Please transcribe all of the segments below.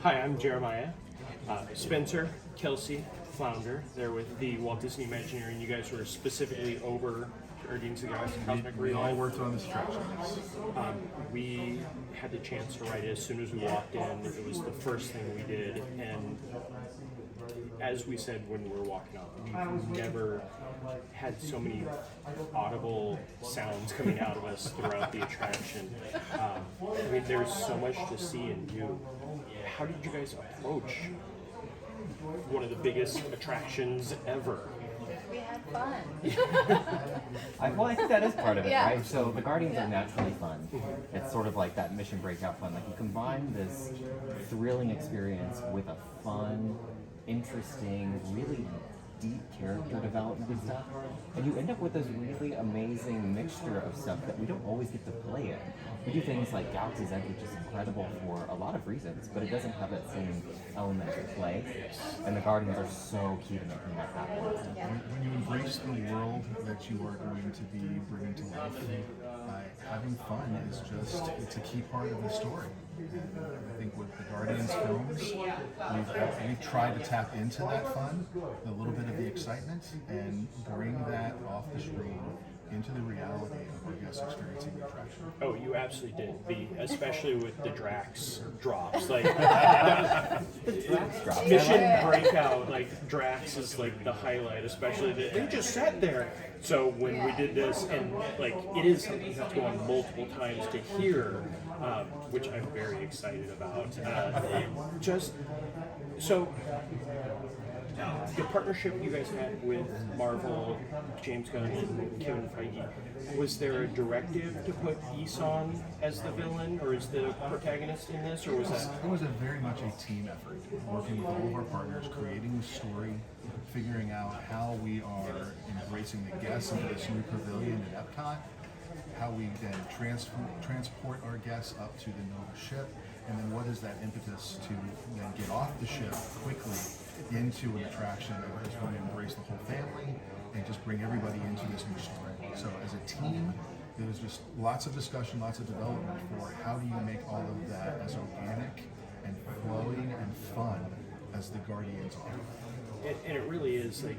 Hi, I'm Jeremiah. Spencer, Kelsey, Flounder. They're with the Walt Disney Imagineering. You guys were specifically over Guardians of the Galaxy Cosmic We all Rewind. worked on this attraction. We had the chance to write it as soon as we walked in. It was the first thing we did, and as we said when we were walking up, we've never had so many audible sounds coming out of us throughout the attraction. I mean, there's so much to see and do. How did you guys approach one of the biggest attractions ever? We had fun. I think that is part of it, Yeah. right? So the Guardians are naturally fun. It's sort of like that mission breakout fun. Like you combine this thrilling experience with a fun, interesting, really deep character development and stuff, and you end up with this really amazing mixture of stuff that we don't always get to play in. We do things like Galaxy's Edge, which is incredible for a lot of reasons, but it doesn't have that same element of play, and the Guardians are so key to making that happen. When you embrace the world that you are going to be bringing to life, having fun is it's a key part of the story. And I think with the Guardians films, we've tried to tap into that fun, a little bit of the excitement, and bring that off the screen into the reality of our guests experiencing the attraction. Oh, you absolutely did. Especially with the Drax drops. Like Drop. Mission Breakout, like Drax is like the highlight, especially they just sat there. So when we did this, and like it is something you have to go on multiple times to hear, which I'm very excited about. Just so. The partnership you guys had with Marvel, James Gunn, and Kevin Feige, was there a directive to put Eson as the villain or as the protagonist in this, or was that? It was very much a team effort, working with all of our partners, creating the story, figuring out how we are embracing the guests into this new pavilion at EPCOT, how we then transport our guests up to the Nova ship, and then what is that impetus to then get off the ship quickly into an attraction that is going to embrace the whole family and just bring everybody into this new story. So as a team, there was just lots of discussion, lots of development for how do you make all of that as organic and flowing and fun as the Guardians are. And it really is like,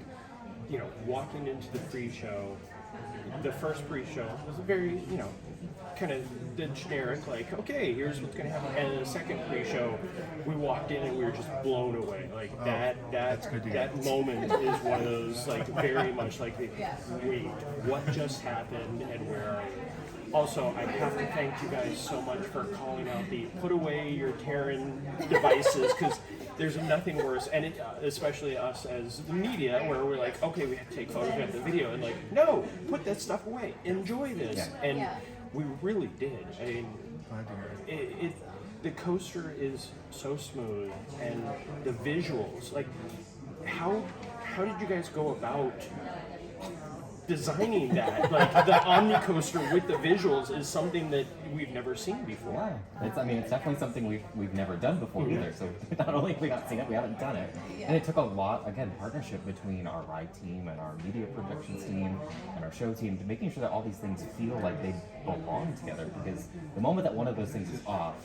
you know, walking into the pre-show. The first pre-show was a very, you know, kind of the generic, like, okay, here's what's going to happen. And the second pre-show, we walked in and we were just blown away. Like that moment is one of those, like, very much like, wait, what just happened and where are you? Also, I have to thank you guys so much for calling out the put away your Terran devices, because there's nothing worse, and especially us as the media, where we're like, okay, we have to take photos, we have the video, and like, no, put that stuff away, enjoy this, and we really did. I mean, the coaster is so smooth, and the visuals, like, how did you guys go about designing that? Like the Omni coaster with the visuals is something that we've never seen before. Yeah, it's definitely something we've never done before either. So not only have we not seen it, we haven't done it. And it took a lot, again, partnership between our ride team and our media productions team and our show team to making sure that all these things feel like they belong together. Because the moment that one of those things is off,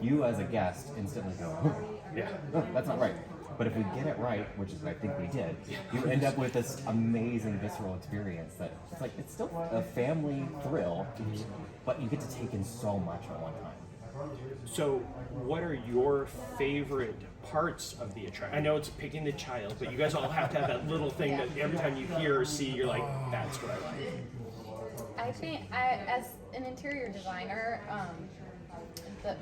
you as a guest instantly go, oh, that's not right. But if we get it right, which is what I think we did, you end up with this amazing visceral experience that it's still a family thrill, but you get to take in so much at one time. So, what are your favorite parts of the attraction? I know it's picking the child, but you guys all have to have that little thing that every time you hear or see, you're like, that's what I like. I think, as an interior designer,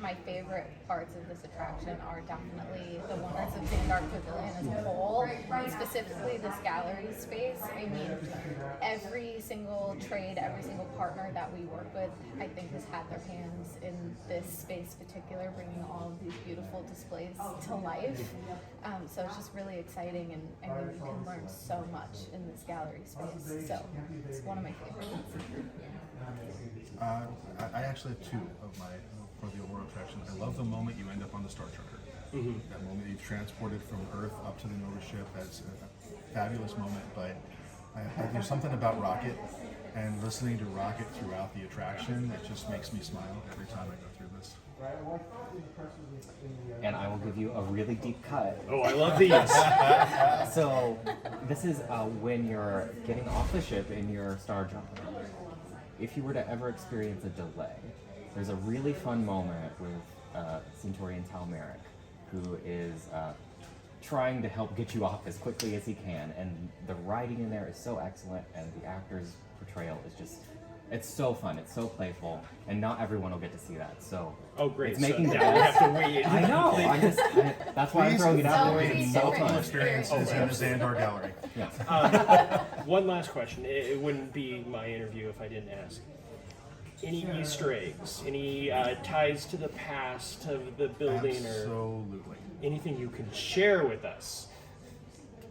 my favorite parts of this attraction are definitely the wonders of Xandar Pavilion as a whole, specifically this gallery space. I mean, every single trade, every single partner that we work with, I think has had their hands in this space particular, bringing all of these beautiful displays to life. So it's just really exciting, and I mean, you can learn so much in this gallery space. So it's one of my favorites. I actually have two of my for the overall attraction. I love the moment you end up on the Star Tracker. That moment you've transported from Earth up to the Nova ship. That's a fabulous moment. But there's something about Rocket and listening to Rocket throughout the attraction that just makes me smile every time I go through this. And I will give you a really deep cut. Oh, I love these. So this is when you're getting off the ship in your star jumper. If you were to ever experience a delay, there's a really fun moment with Centurion Talmeric, who is trying to help get you off as quickly as he can, and the writing in there is so excellent, and the actor's portrayal is just, it's so fun, it's so playful, and not everyone will get to see that. So Oh, great. it's making so the now we best. have to wait. I know. That's why I'm throwing it out there. Please It's so don't fun. Experience is in the Xandar Gallery. Yeah. One last question. It wouldn't be my interview if I didn't ask. Any Easter eggs? Any ties to the past of the building, or Absolutely. anything you can share with us?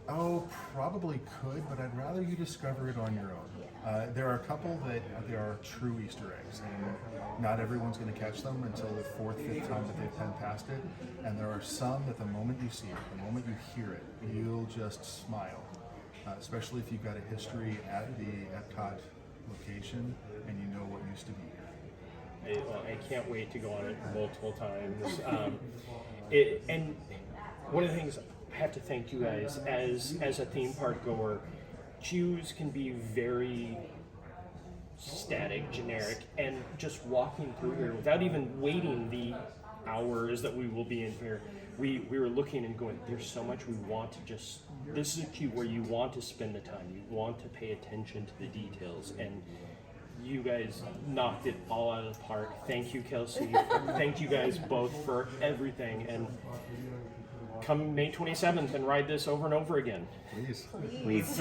Oh, probably could, but I'd rather you discover it on your own. There are a couple that there are true Easter eggs, and not everyone's going to catch them until the fourth, fifth time that they've been past it. And there are some that the moment you see it, the moment you hear it, you'll just smile. Especially if you've got a history at the EPCOT location and you know what used to be here. I can't wait to go on it multiple times. And one of the things I have to thank you guys as a theme park goer. Queues can be very static, generic, and just walking through here without even waiting the hours that we will be in here, we were looking and going, there's so much we want to just, this is a queue where you want to spend the time, you want to pay attention to the details, and you guys knocked it all out of the park. Thank you, Kelsey. Thank you guys both for everything, and come May 27th and ride this over and over again. Please. Please.